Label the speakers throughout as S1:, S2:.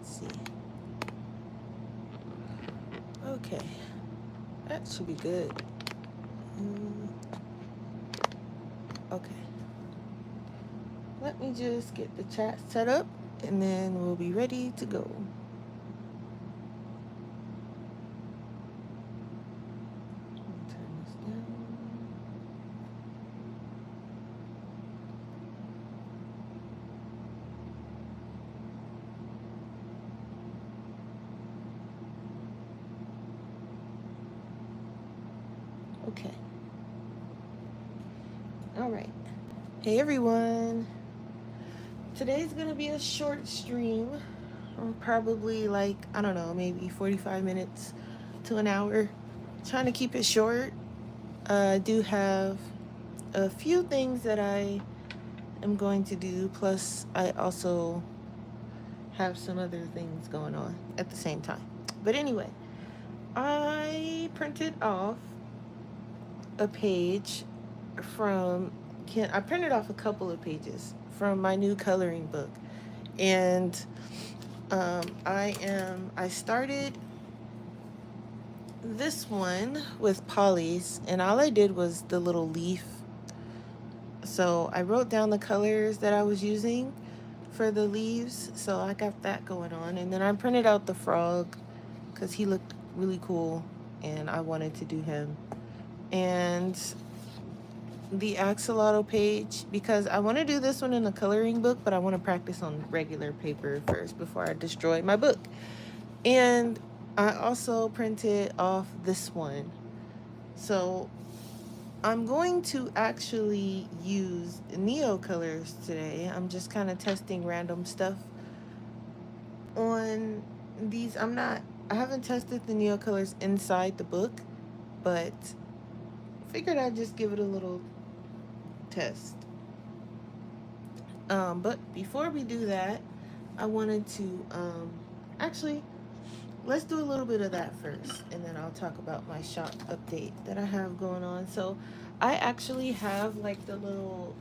S1: Let's see. Okay, that should be good. Mm, okay, let me just get the chat set up and then we'll be ready to go. Turn this down. Okay. All right. Hey everyone. Today's gonna be a short stream. Probably like, I don't know, maybe 45 minutes to an hour. Trying to keep it short. I do have a few things that I am going to do. Plus, I also have some other things going on at the same time. But anyway, I printed off a page from I printed off a couple of pages from my new coloring book, and I started this one with polys, and all I did was the little leaf. So I wrote down the colors that I was using for the leaves, so I got that going on. And then I printed out the frog because he looked really cool and I wanted to do him. And the axolotl page, because I want to do this one in a coloring book, but I want to practice on regular paper first before I destroy my book. And I also printed off this one. So I'm going to actually use Neo colors today. I'm just kind of testing random stuff on these. I haven't tested the Neo colors inside the book, but figured I'd just give it a little test. But before we do that, I wanted to actually, let's do a little bit of that first, and then I'll talk about my shop update that I have going on. So I actually have like the little,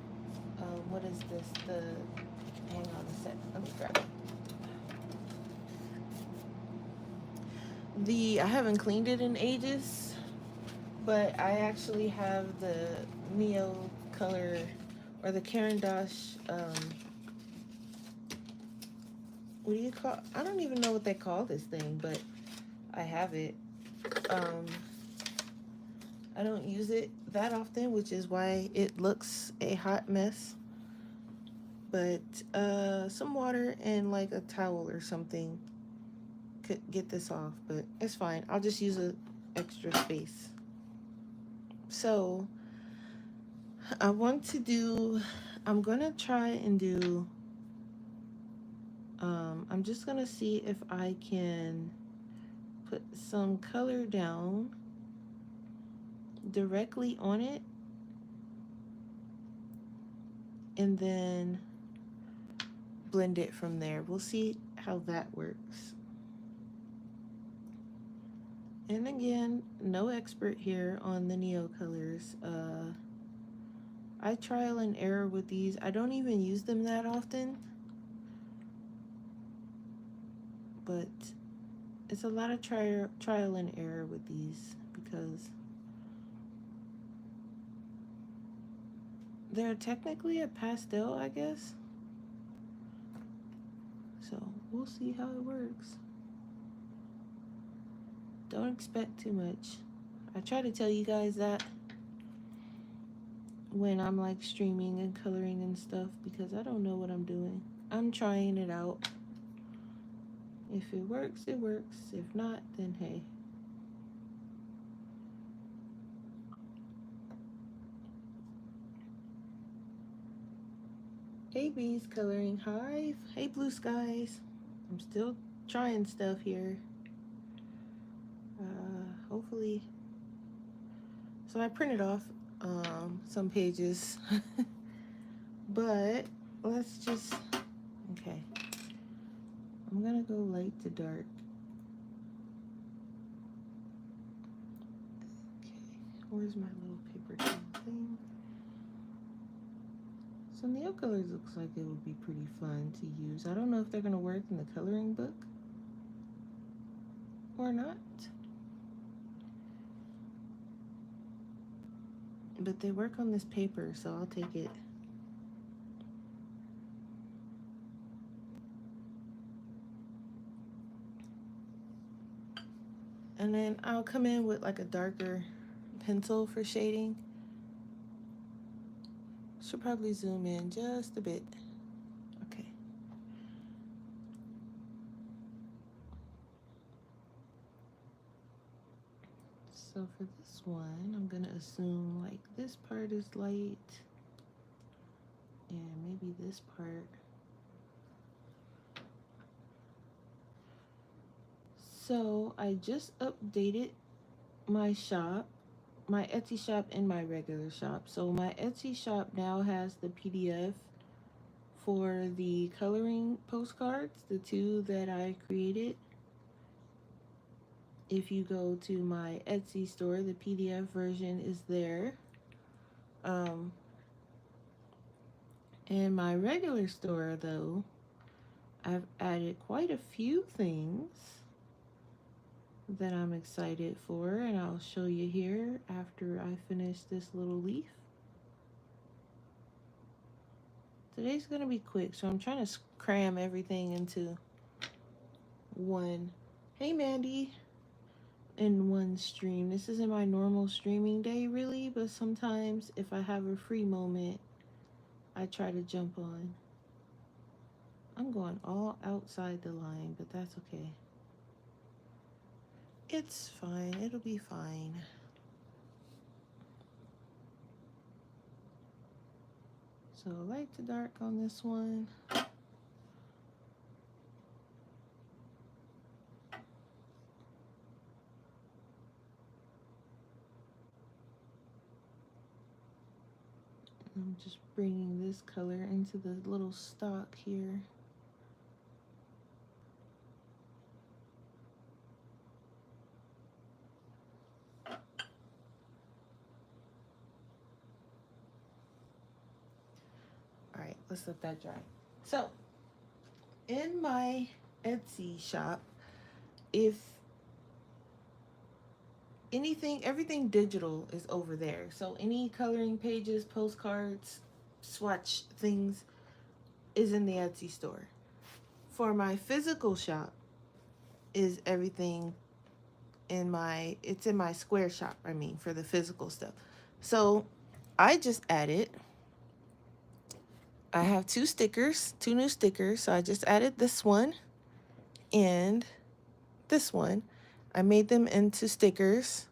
S1: what is this? Hang on a sec, let me grab it. I haven't cleaned it in ages, but I actually have the Neo color or the Karen Dosh, what do you call, I don't even know what they call this thing, but I have it. Um, I don't use it that often, which is why it looks a hot mess. But some water and like a towel or something could get this off, but it's fine. I'll just use a extra space. So I'm gonna try and do, I'm just gonna see if I can put some color down directly on it and then blend it from there. We'll see how that works. And again, no expert here on the Neo colors. I trial and error with these. I don't even use them that often, but it's a lot of trial and error with these because they're technically a pastel, I guess. So we'll see how it works. Don't expect too much. I try to tell you guys that when I'm like streaming and coloring and stuff because I don't know what I'm doing. I'm trying it out. If it works, it works. If not, then hey. Hey bees coloring. Hi. Hey blue skies. I'm still trying stuff here. Hopefully. So I printed off some pages. But let's just, okay. I'm gonna go light to dark. Okay, where's my little paper towel thing? So nail colors looks like it would be pretty fun to use. I don't know if they're gonna work in the coloring book or not, but they work on this paper, so I'll take it. And then I'll come in with like a darker pencil for shading. Should probably zoom in just a bit. Okay. So for this one, I'm gonna assume like this part is light and maybe this part. So I just updated my shop, my Etsy shop and my regular shop. So my Etsy shop now has the PDF for the coloring postcards, the two that I created. If you go to my Etsy store, the PDF version is there. In my regular store, though, I've added quite a few things that I'm excited for, and I'll show you here after I finish this little leaf. Today's gonna be quick, so I'm trying to cram everything into one. Hey, Mandy. In one stream. This isn't my normal streaming day, really, but sometimes if I have a free moment, I try to jump on. I'm going all outside the line, but that's okay. It's fine. It'll be fine. So light to dark on this one. I'm just bringing this color into the little stalk here. All right, let's let that dry. So in my Etsy shop, if everything digital is over there. So any coloring pages, postcards, swatch things is in the Etsy store. For my physical shop is everything it's in my Square shop, for the physical stuff. So I just added, I have two new stickers. So I just added this one and this one. I made them into stickers.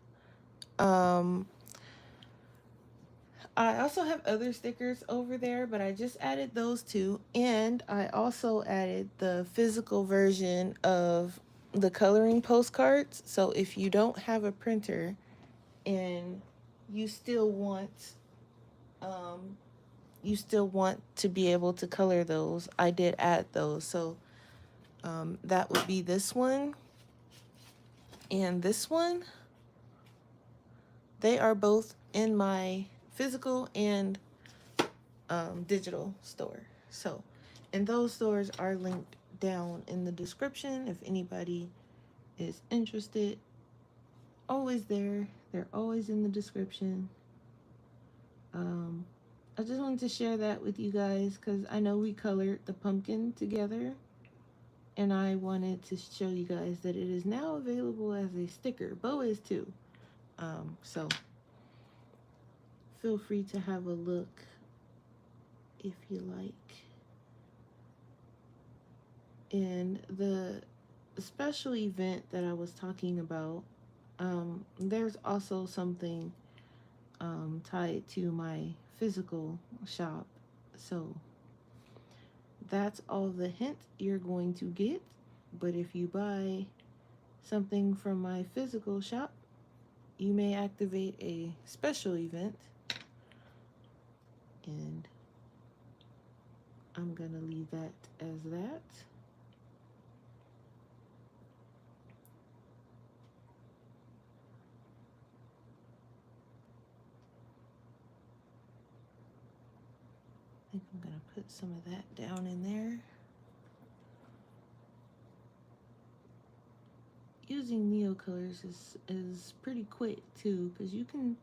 S1: I also have other stickers over there, but I just added those two. And I also added the physical version of the coloring postcards. So if you don't have a printer and you still want to be able to color those, I did add those. So that would be this one and this one. They are both in my physical and digital store. So, and those stores are linked down in the description if anybody is interested. Always there. They're always in the description. I just wanted to share that with you guys because I know we colored the pumpkin together, and I wanted to show you guys that it is now available as a sticker. Bo is too. So feel free to have a look if you like. And the special event that I was talking about, there's also something tied to my physical shop. So that's all the hint you're going to get. But if you buy something from my physical shop, you may activate a special event. And I'm gonna leave that as that. think I'm gonna put some of that down in there. Using Neo colors is pretty quick too, because you can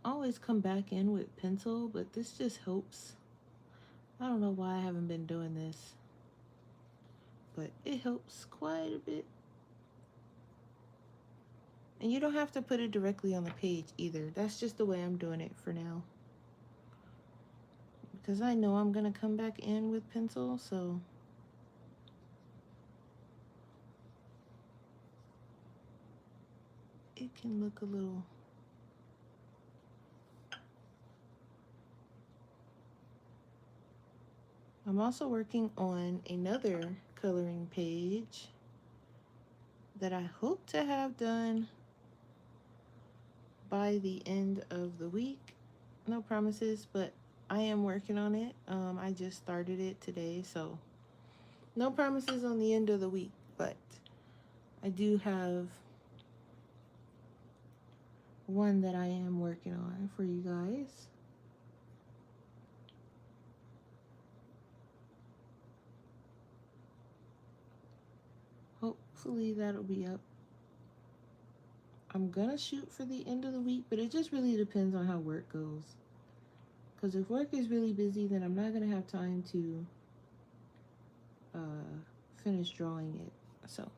S1: always come back in with pencil, but this just helps. I don't know why I haven't been doing this, but it helps quite a bit. And you don't have to put it directly on the page either. That's just the way I'm doing it for now, because I know I'm gonna come back in with pencil, so it can look a little. I'm also working on another coloring page that I hope to have done by the end of the week. No promises, but I am working on it. I just started it today, so no promises on the end of the week, but I do have one that I am working on for you guys. Hopefully that'll be up. I'm gonna shoot for the end of the week, but it just really depends on how work goes. Because if work is really busy, then I'm not gonna have time to finish drawing it. So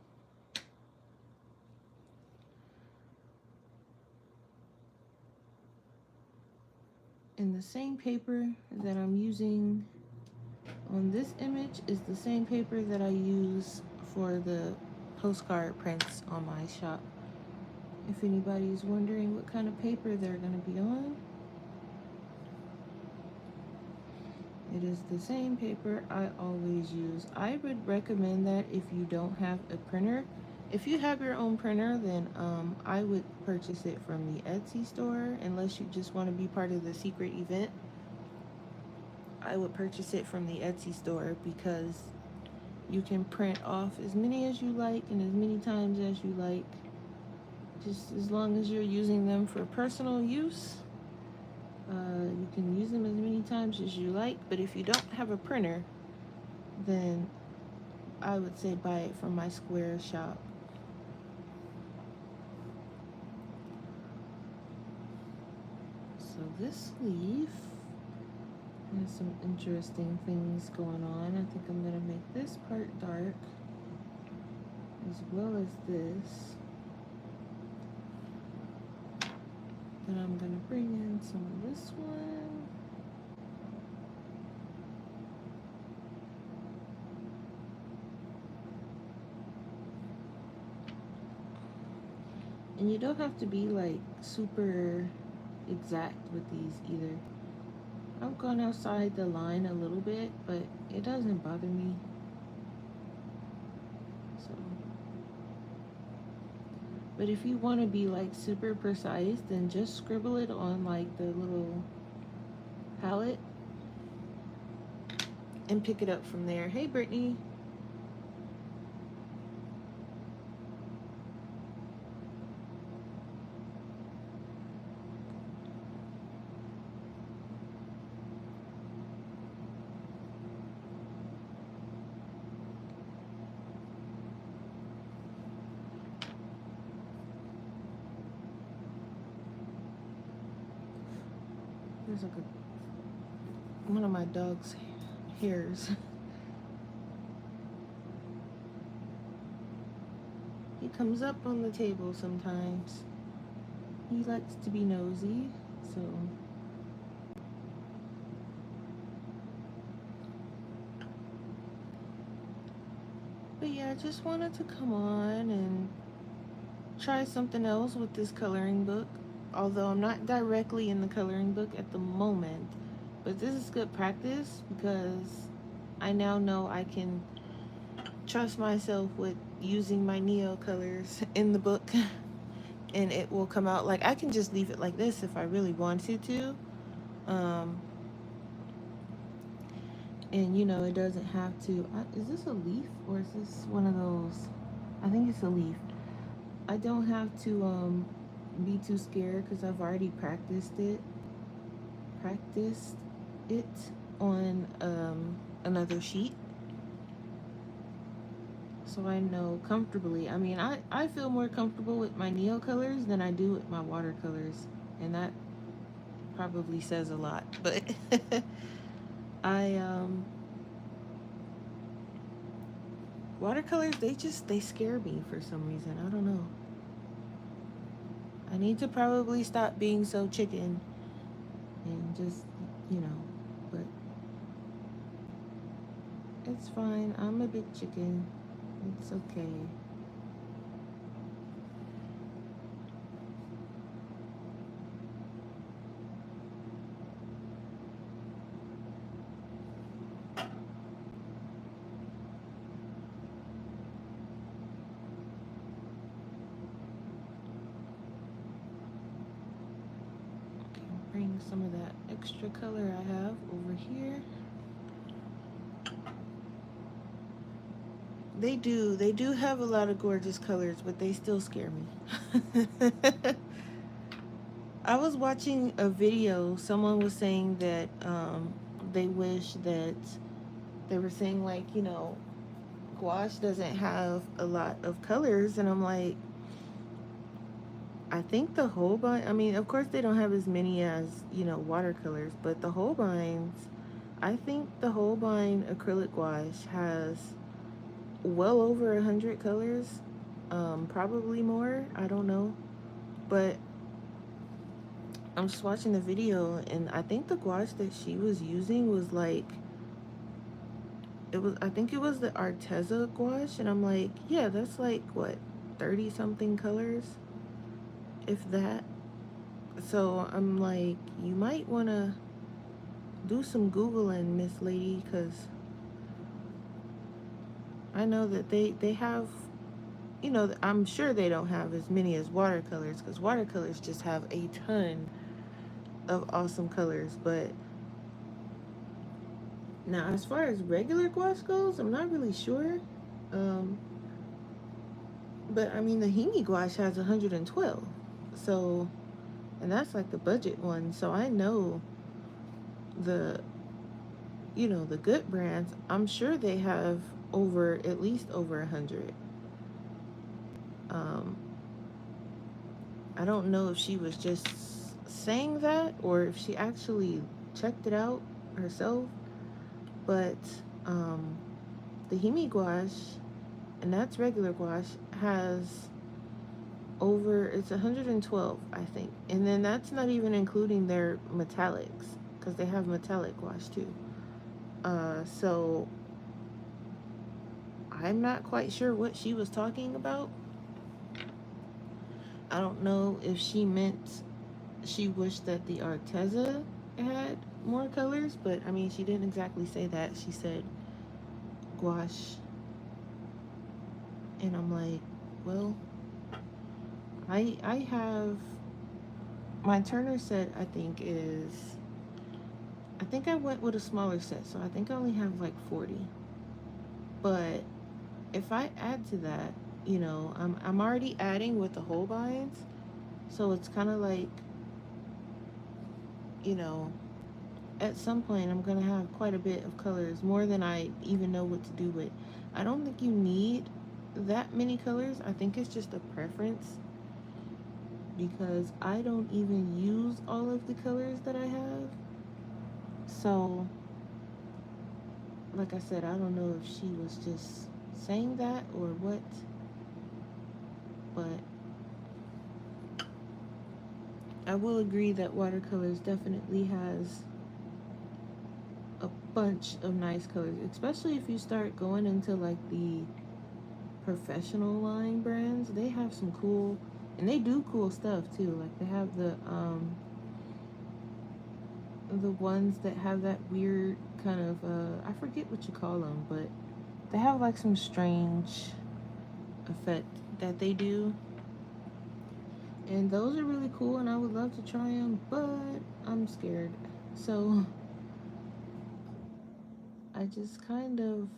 S1: and the same paper that I'm using on this image is the same paper that I use for the postcard prints on my shop. If anybody's wondering what kind of paper they're going to be on, it is the same paper I always use. I would recommend that if you don't have a printer. If you have your own printer, then I would purchase it from the Etsy store, unless you just want to be part of the secret event. I would purchase it from the Etsy store because you can print off as many as you like and as many times as you like, just as long as you're using them for personal use. You can use them as many times as you like, but if you don't have a printer, then I would say buy it from my Square shop. So this leaf has some interesting things going on. I think I'm going to make this part dark as well as this. Then I'm going to bring in some of this one. And you don't have to be like super exact with these either. I've gone outside the line a little bit, but it doesn't bother me. So, but if you want to be like super precise, then just scribble it on like the little palette and pick it up from there. Hey, Brittany. There's like one of my dog's hairs. He comes up on the table sometimes. He likes to be nosy, so. But yeah, I just wanted to come on and try something else with this coloring book. Although I'm not directly in the coloring book at the moment, but this is good practice because I now know I can trust myself with using my Neo colors in the book and it will come out. Like, I can just leave it like this if I really wanted to. And you know, it doesn't have to. Is this a leaf or is this one of those? I think it's a leaf. I don't have to be too scared because I've already practiced it. on another sheet so I know comfortably. I mean, I feel more comfortable with my Neo colors than I do with my watercolors, and that probably says a lot. But I watercolors, they scare me for some reason. I don't know. I need to probably stop being so chicken and just, you know, but it's fine. I'm a big chicken. It's okay. Bring some of that extra color I have over here. They do have a lot of gorgeous colors, but they still scare me. I was watching a video. Someone was saying that they wish that they were saying, like, gouache doesn't have a lot of colors, and I'm like, I think the Holbein, I mean, of course they don't have as many as, watercolors, but the Holbeins, I think the Holbein acrylic gouache has well over 100 colors, probably more, I don't know. But I'm just watching the video, and I think the gouache that she was using was like, I think it was the Arteza gouache, and I'm like, yeah, that's like, what, 30 something colors, if that. So I'm like, you might want to do some Googling, Miss Lady, because I know that they have, I'm sure they don't have as many as watercolors, because watercolors just have a ton of awesome colors. But now, as far as regular gouache goes, I'm not really sure. Um, but I mean, the Himi gouache has 112. So, and that's like the budget one. So I know the, the good brands, I'm sure they have at least over 100. Um, I don't know if she was just saying that or if she actually checked it out herself, but um, the Himi gouache, and that's regular gouache, has it's 112, I think. And then that's not even including their metallics, because they have metallic gouache too. So I'm not quite sure what she was talking about. I don't know if she meant she wished that the Arteza had more colors, but I mean, she didn't exactly say that. She said gouache, and I'm like, well, I have my Turner set. I think I went with a smaller set, so I think I only have like 40. But if I add to that, I'm already adding with the Holbeins, so it's kind of like, you know, at some point I'm gonna have quite a bit of colors, more than I even know what to do with. I don't think you need that many colors. I think it's just a preference, because I don't even use all of the colors that I have. So, like I said, I don't know if she was just saying that or what, but I will agree that watercolors definitely has a bunch of nice colors, especially if you start going into like the professional line brands. They have some cool, and they do cool stuff too. Like they have the ones that have that weird kind of I forget what you call them, but they have like some strange effect that they do, and those are really cool, and I would love to try them, but I'm scared. So I just kind of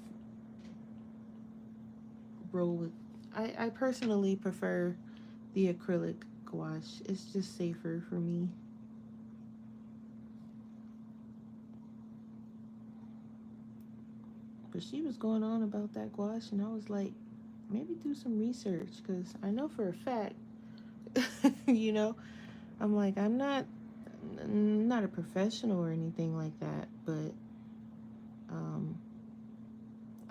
S1: roll with. I personally prefer the acrylic gouache. It's just safer for me. But she was going on about that gouache, and I was like, maybe do some research because I know for a fact, you know, I'm like, not a professional or anything like that, but um,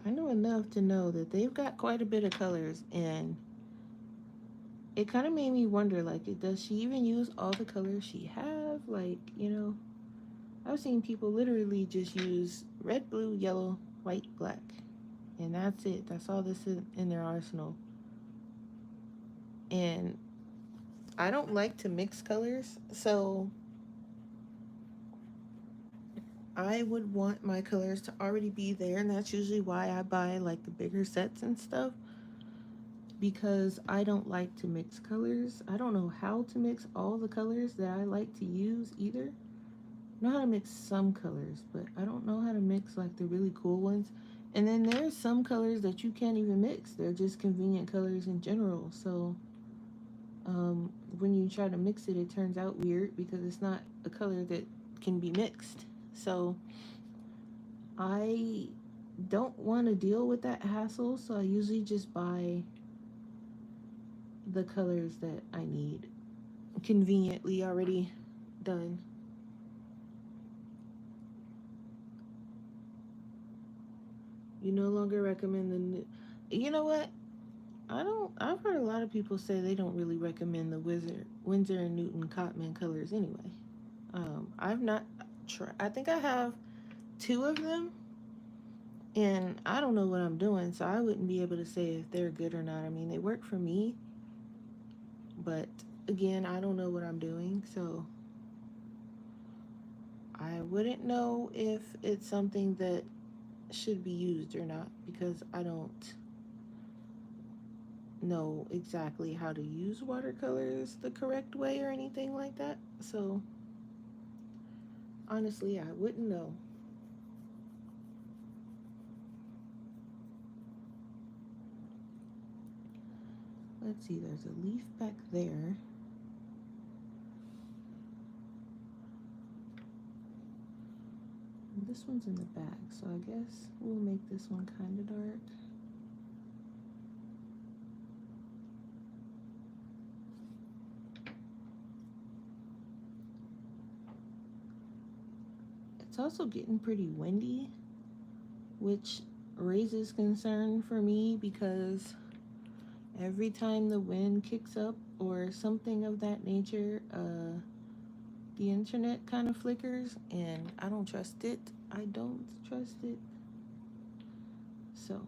S1: I know enough to know that they've got quite a bit of colors, and it kind of made me wonder, like, does she even use all the colors she have? Like, I've seen people literally just use red, blue, yellow, white, black, and that's it. That's all this is in their arsenal. And I don't like to mix colors, so I would want my colors to already be there, and that's usually why I buy like the bigger sets and stuff, because I don't like to mix colors. I don't know how to mix all the colors that I like to use either. I know how to mix some colors, but I don't know how to mix like the really cool ones. And then there's some colors that you can't even mix. They're just convenient colors in general. So when you try to mix it, it turns out weird because it's not a color that can be mixed. So I don't want to deal with that hassle. So I usually just buy the colors that I need conveniently already done. You no longer recommend the new. You know what? I don't. I've heard a lot of people say they don't really recommend the Windsor and Newton Cotman colors anyway. I've not tried. I think I have two of them, and I don't know what I'm doing, so I wouldn't be able to say if they're good or not. I mean, they work for me, but again, I don't know what I'm doing, so I wouldn't know if it's something that should be used or not because I don't know exactly how to use watercolors the correct way or anything like that. So honestly, I wouldn't know. Let's see, there's a leaf back there. And this one's in the back, so I guess we'll make this one kind of dark. It's also getting pretty windy, which raises concern for me because every time the wind kicks up or something of that nature, the internet kind of flickers and I don't trust it. I don't trust it. So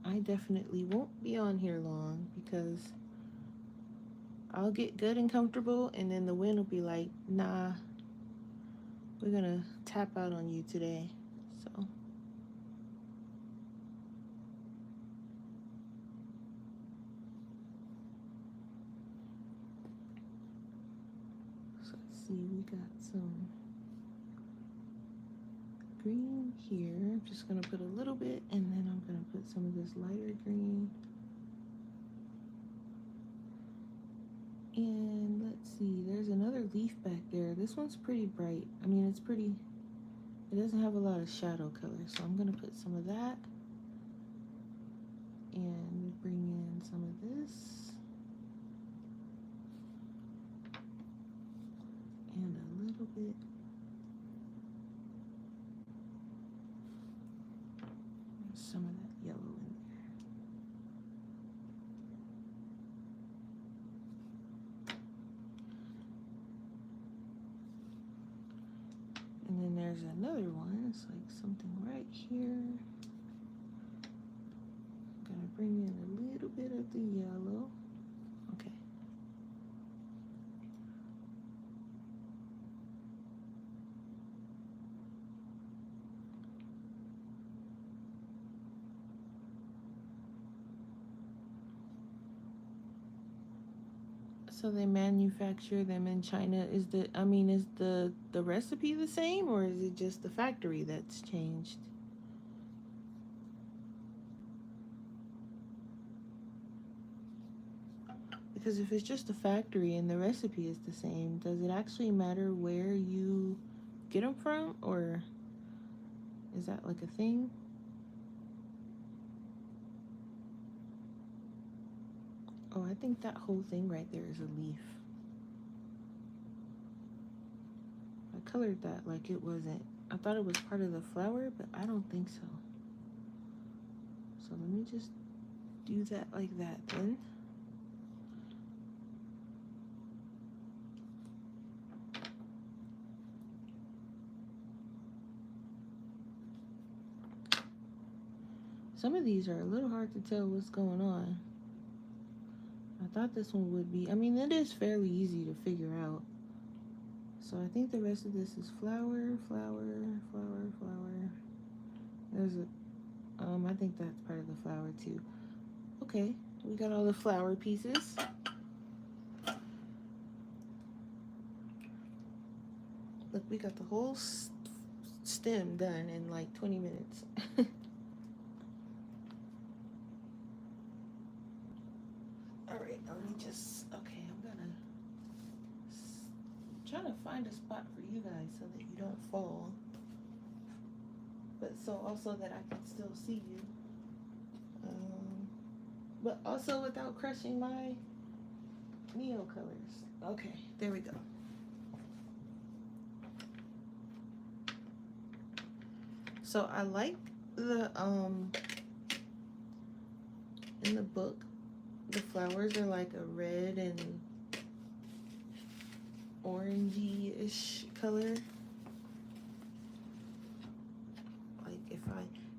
S1: I definitely won't be on here long because I'll get good and comfortable and then the wind will be like, nah, we're gonna tap out on you today. So let's see, we got some green here. I'm just gonna put a little bit and then I'm gonna put some of this lighter green. And let's see, there's another leaf back there. This one's pretty bright. I mean, it's pretty, it doesn't have a lot of shadow color, so I'm gonna put some of that. And bring in some of this. And a little bit. Some of that yellow in there. And then there's another one. It's like something right here. I'm gonna bring in a little bit of the yellow. Okay. So they manufacture them in China. Is the recipe the same or is it just the factory that's changed? Because if it's just a factory and the recipe is the same, does it actually matter where you get them from? Or Is that like a thing? Oh, I think that whole thing right there is a leaf. I colored that like it wasn't. I thought it was part of the flower, but I don't think so. So let me just do that like that then. Some of these are a little hard to tell what's going on. I thought this one would be. I mean, it is fairly easy to figure out. So I think the rest of this is flower, flower, flower, flower. There's a, I think that's part of the flower too. Okay, we got all the flower pieces. Look, we got the whole stem done in like 20 minutes. All right, let me just, okay, I'm gonna try to find a spot for you guys so that you don't fall. But so also that I can still see you. But also without crushing my Neo colors. Okay, there we go. So I like the in the book, the flowers are like a red and orangey-ish color. Like if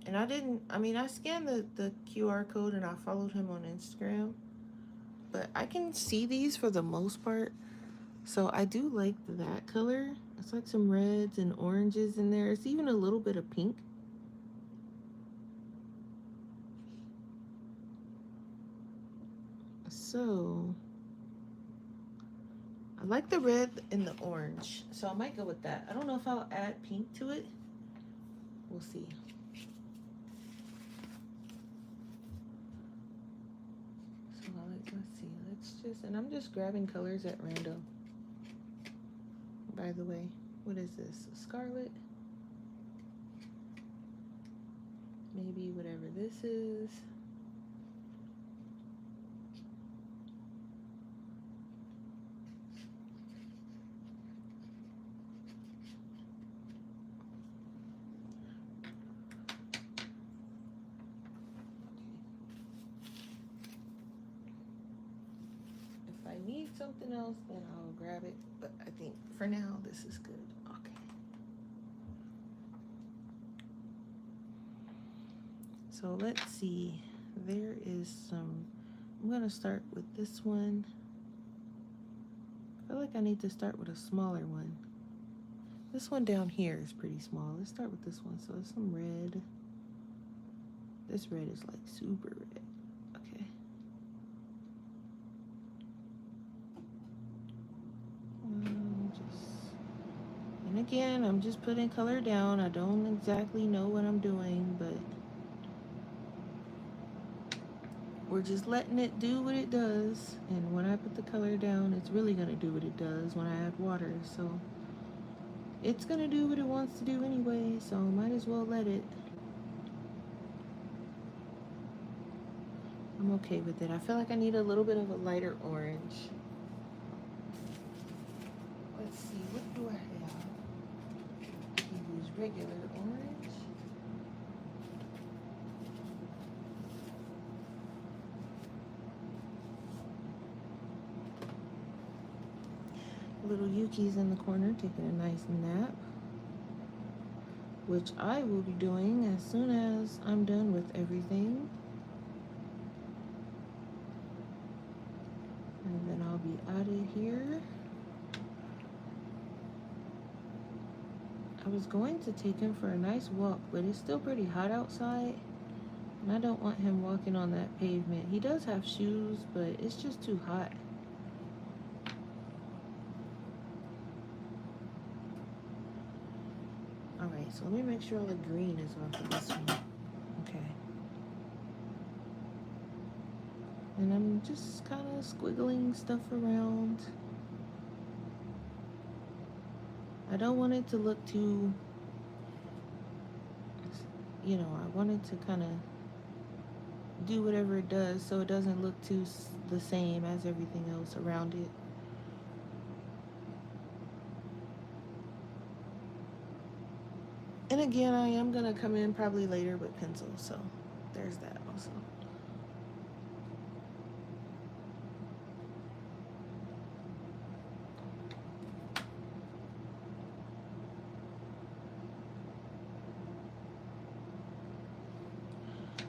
S1: and I didn't, I mean, I scanned the QR code and I followed him on Instagram, but I can see these for the most part. So I do like that color. It's like some reds and oranges in there. It's even a little bit of pink. So I like the red and the orange. So I might go with that. I don't know if I'll add pink to it. We'll see. So let's see. Let's just, and I'm just grabbing colors at random. By the way, what is this? Scarlet? Maybe whatever this is. If I need something else, then I'll grab it. But I think for now, this is good. Okay. So let's see. There is some, I'm gonna start with this one. I feel like I need to start with a smaller one. This one down here is pretty small. Let's start with this one. So there's some red. This red is like super red. Okay. And again, I'm just putting color down. I don't exactly know what I'm doing, but we're just letting it do what it does. And when I put the color down, it's really gonna do what it does when I add water. So it's gonna do what it wants to do anyway, so might as well let it. I'm okay with it. I feel like I need a little bit of a lighter orange. Let's see, what do I have? I use regular orange. Little Yuki's in the corner taking a nice nap, which I will be doing as soon as I'm done with everything. And then I'll be out of here. I was going to take him for a nice walk, but it's still pretty hot outside. And I don't want him walking on that pavement. He does have shoes, but it's just too hot. Alright, so let me make sure all the green is off of this one. Okay. And I'm just kind of squiggling stuff around. I don't want it to look too you know, I wanted to kind of do whatever it does so it doesn't look too the same as everything else around it. And again, I am going to come in probably later with pencil, so there's that also.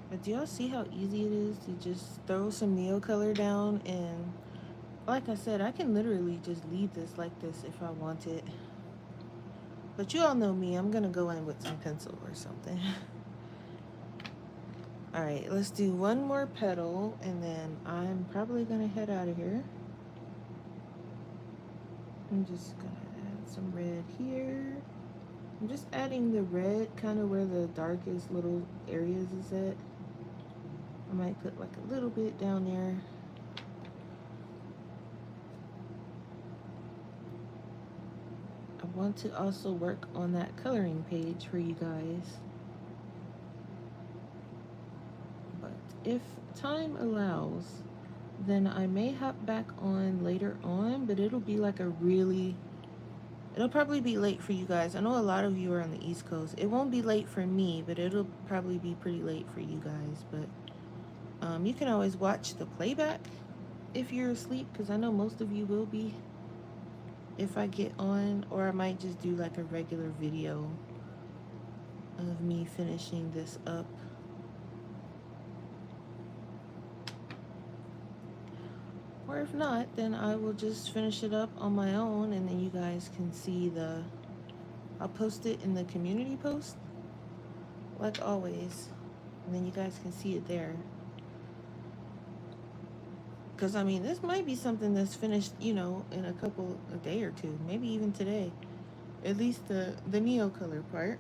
S1: But do y'all see how easy it is to just throw some Neo color down? And like I said, I can literally just leave this like this if I want it. But you all know me, I'm gonna go in with some pencil or something. Alright, let's do one more petal and then I'm probably gonna head out of here. I'm just gonna add some red here. I'm just adding the red kind of where the darkest little areas is at. I might put like a little bit down there. I want to also work on that coloring page for you guys. But if time allows, then I may hop back on later on, but it'll be like it'll probably be late for you guys. I know a lot of you are on the East Coast. It won't be late for me, but it'll probably be pretty late for you guys. But you can always watch the playback if you're asleep, because I know most of you will be if I get on, or I might just do like a regular video of me finishing this up. Or if not, then I will just finish it up on my own, and then you guys can see I'll post it in the community post, like always, and then you guys can see it there. Because, I mean, this might be something that's finished, you know, in a day or two, maybe even today. At least the Neo color part.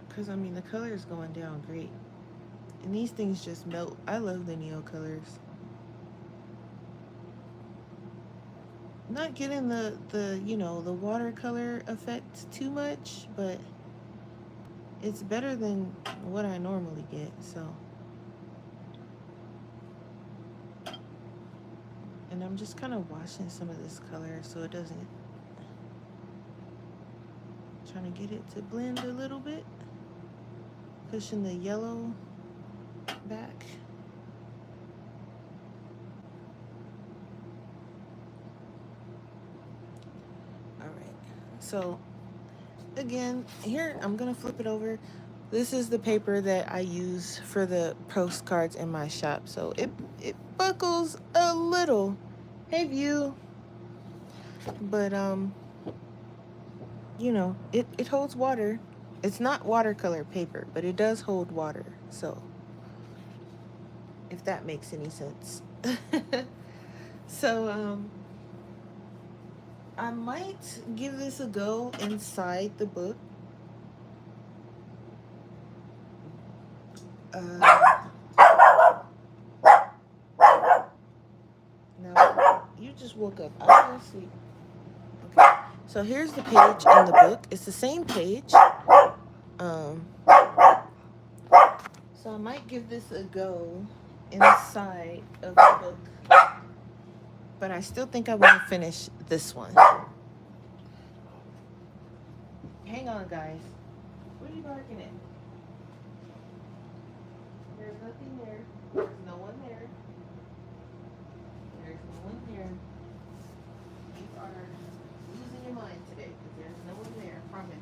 S1: Because, I mean, the color is going down great. And these things just melt. I love the Neo colors. Not getting the you know, the watercolor effect too much, but it's better than what I normally get, so. And I'm just kind of washing some of this color so it doesn't, trying to get it to blend a little bit. Pushing the yellow back. All right, so again, here I'm gonna flip it over. This is the paper that I use for the postcards in my shop, so it buckles a little. Hey, view. But you know, it holds water. It's not watercolor paper, but it does hold water, so if that makes any sense. So I might give this a go inside the book. No, you just woke up. I was asleep. Okay. So here's the page in the book. It's the same page. So I might give this a go inside of the book. But I still think I want to finish this one. Hang on, guys. What are you barking at? There's nothing there. There's no one there. There's no one there. You are losing your mind today because there's no one there, I promise.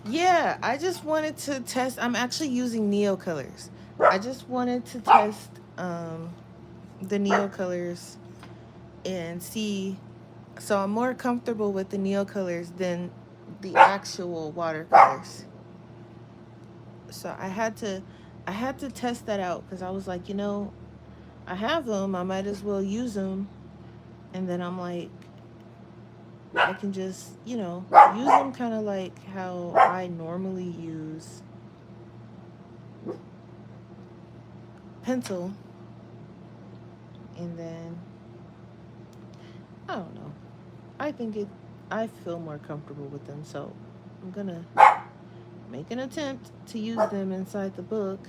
S1: Yeah, I just wanted to test. I'm actually using Neo colors. I just wanted to test the Neo colors and see. So I'm more comfortable with the Neo colors than the actual watercolors. So I had to test that out because I was like, you know, I have them. I might as well use them. And then I'm like, I can just, you know, use them kind of like how I normally use pencil. And then, I don't know. I think I feel more comfortable with them, so I'm gonna make an attempt to use them inside the book.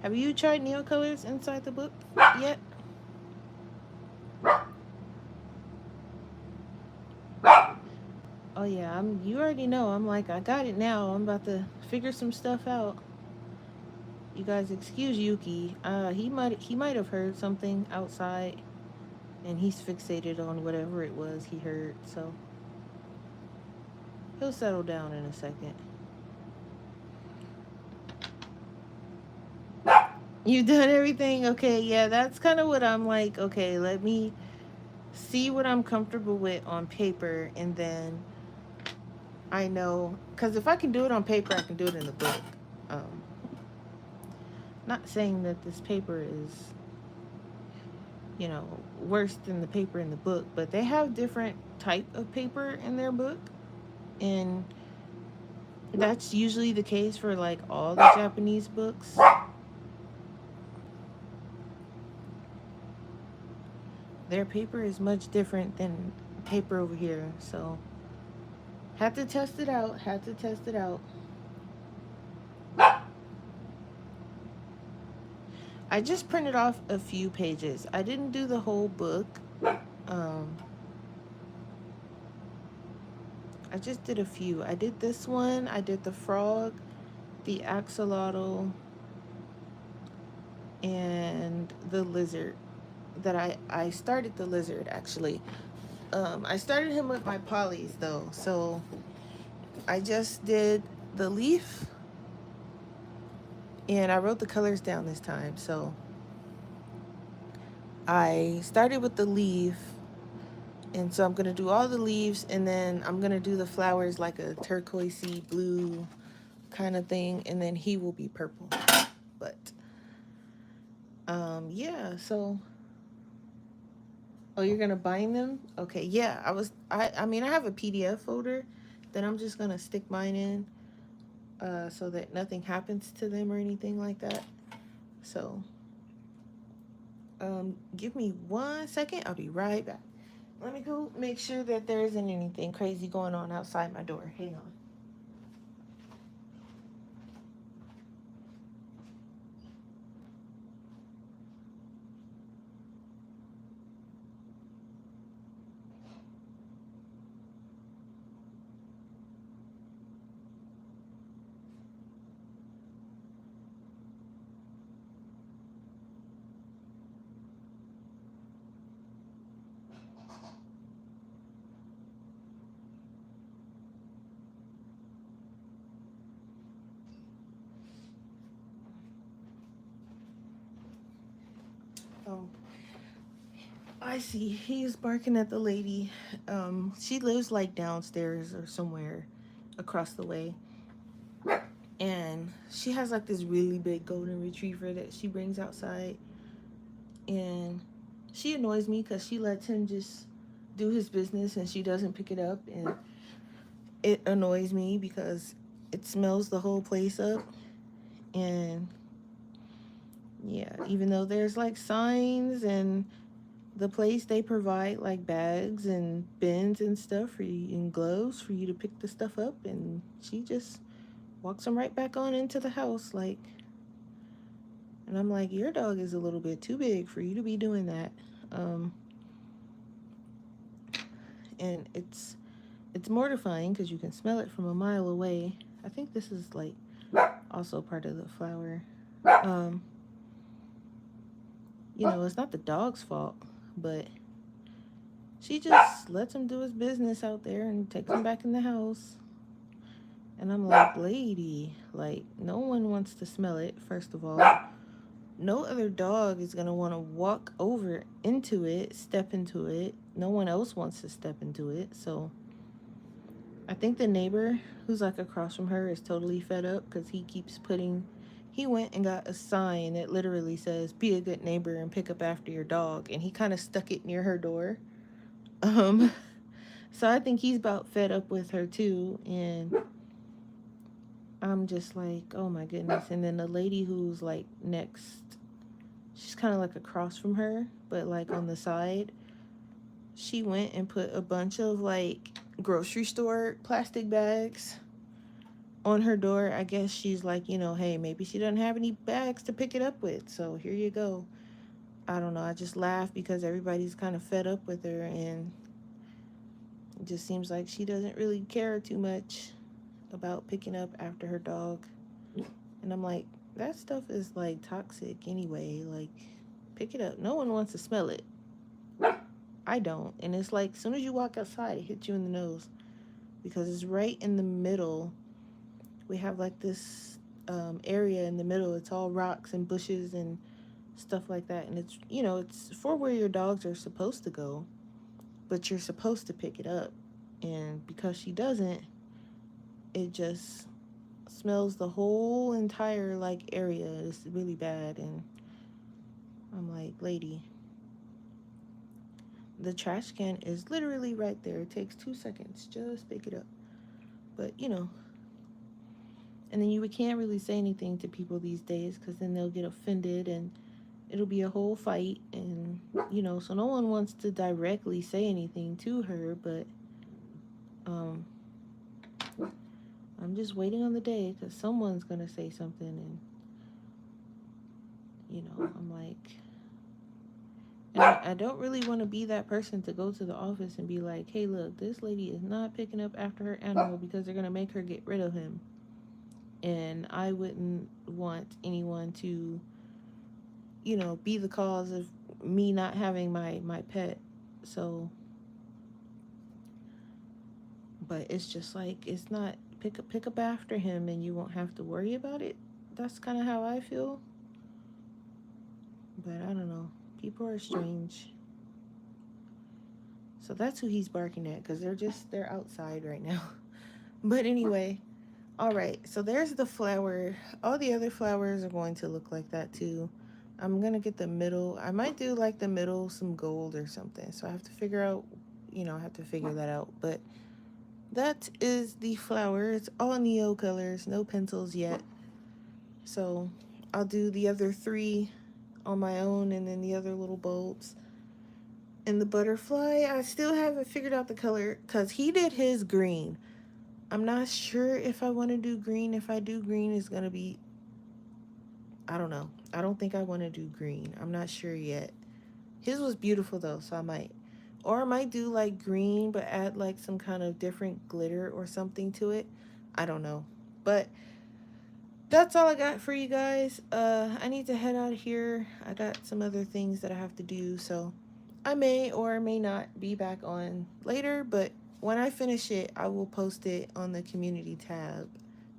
S1: Have you tried nail colors inside the book yet? Oh yeah, you already know. I'm like, I got it now. I'm about to figure some stuff out. You guys excuse Yuki. He might have heard something outside and he's fixated on whatever it was he heard, so he'll settle down in a second. You done everything? Okay, yeah, that's kind of what I'm like. Okay, let me see what I'm comfortable with on paper, and then I know, because if I can do it on paper, I can do it in the book. Um, Not saying that this paper is, worse than the paper in the book, but they have different type of paper in their book, and that's usually the case for like all the Japanese books. Their paper is much different than paper over here, so had to test it out. Had to test it out. I just printed off a few pages. I didn't do the whole book. Um, I just did a few. I did this one. I did the frog, the axolotl, and the lizard. I started the lizard actually. I started him with my polys though, so I just did the leaf, and I wrote the colors down this time. So I started with the leaf, and so I'm gonna do all the leaves, and then I'm gonna do the flowers like a turquoisey blue kind of thing, and then he will be purple. But yeah, so oh, you're gonna bind them? Okay, yeah. I mean I have a PDF folder that I'm just gonna stick mine in, so that nothing happens to them or anything like that. So give me 1 second. I'll be right back. Let me go make sure that there isn't anything crazy going on outside my door. Hang on. Oh, I see. He's barking at the lady. She lives like downstairs or somewhere across the way. And she has like this really big golden retriever that she brings outside. And she annoys me because she lets him just do his business and she doesn't pick it up. And it annoys me because it smells the whole place up. And yeah, even though there's like signs and the place they provide like bags and bins and stuff for you and gloves for you to pick the stuff up, and she just walks them right back on into the house like, and I'm like, your dog is a little bit too big for you to be doing that. um and it's mortifying because you can smell it from a mile away. I think this is like also part of the flower. um it's not the dog's fault, but she just lets him do his business out there and takes him back in the house. And I'm like, lady, like, no one wants to smell it, first of all. No other dog is going to want to walk over into it, step into it. No one else wants to step into it. So I think the neighbor who's like across from her is totally fed up because he went and got a sign that literally says, be a good neighbor and pick up after your dog. And he kind of stuck it near her door. Um, so I think he's about fed up with her too. And I'm just like, oh my goodness. And then the lady who's like next, she's kind of like across from her, but like on the side. she went and put a bunch of like grocery store plastic bags on her door. I guess she's like, hey, maybe she doesn't have any bags to pick it up with. So here you go. I don't know. I just laugh because everybody's kind of fed up with her, and it just seems like she doesn't really care too much about picking up after her dog. And I'm like, that stuff is like toxic anyway. Like, pick it up. No one wants to smell it. I don't. And it's like, as soon as you walk outside, it hits you in the nose because it's right in the middle. We have like this area in the middle. It's all rocks and bushes and stuff like that. And it's, it's for where your dogs are supposed to go, but you're supposed to pick it up. And because she doesn't, it just smells the whole entire like area. It's really bad. And I'm like, lady, the trash can is literally right there. It takes 2 seconds. Just pick it up. But, and then you can't really say anything to people these days because then they'll get offended and it'll be a whole fight. And, so no one wants to directly say anything to her, but I'm just waiting on the day because someone's going to say something. And, I'm like, and I don't really want to be that person to go to the office and be like, hey, look, this lady is not picking up after her animal because they're going to make her get rid of him. And I wouldn't want anyone to, be the cause of me not having my pet. So, but it's just like, it's not pick up after him and you won't have to worry about it. That's kind of how I feel. But I don't know. People are strange. So that's who he's barking at because they're outside right now. But anyway, all right. So there's the flower. All the other flowers are going to look like that too. I'm going to get the middle. I might do like the middle some gold or something. So I have to figure out, I have to figure that out. But that is the flower. It's all neo colors, no pencils yet. So I'll do the other 3 on my own and then the other little bulbs. And the butterfly, I still haven't figured out the color because he did his green. I'm not sure if I want to do green. If I do green, it's going to be, I don't know. I don't think I want to do green. I'm not sure yet. His was beautiful though, so I might. Or I might do like green, but add like some kind of different glitter or something to it. I don't know. But that's all I got for you guys. I need to head out of here. I got some other things that I have to do, so I may or may not be back on later, but when I finish it, I will post it on the community tab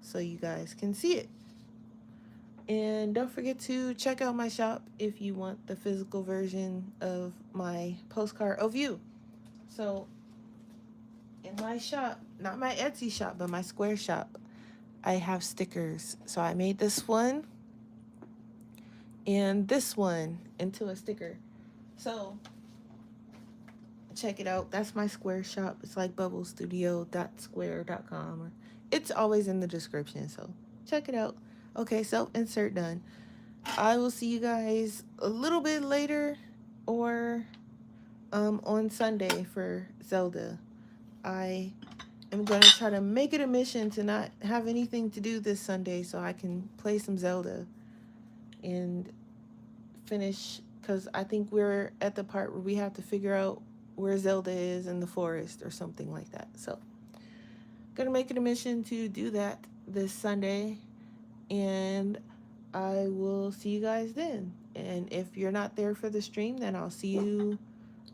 S1: so you guys can see it. And don't forget to check out my shop if you want the physical version of my postcard of you. So in my shop, not my Etsy shop, but my Square shop, I have stickers. So I made this one and this one into a sticker. So check it out. That's my Square shop. It's like bubblez-studio.square.com. Or it's always in the description. So check it out. Okay, so insert done. I will see you guys a little bit later or on Sunday for Zelda. I am going to try to make it a mission to not have anything to do this Sunday so I can play some Zelda and finish, because I think we're at the part where we have to figure out where Zelda is in the forest or something like that. So going to make it a mission to do that this Sunday, and I will see you guys then. And if you're not there for the stream, then I'll see you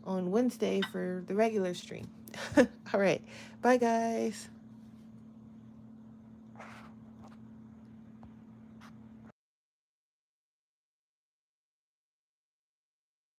S1: on Wednesday for the regular stream. All right. Bye, guys.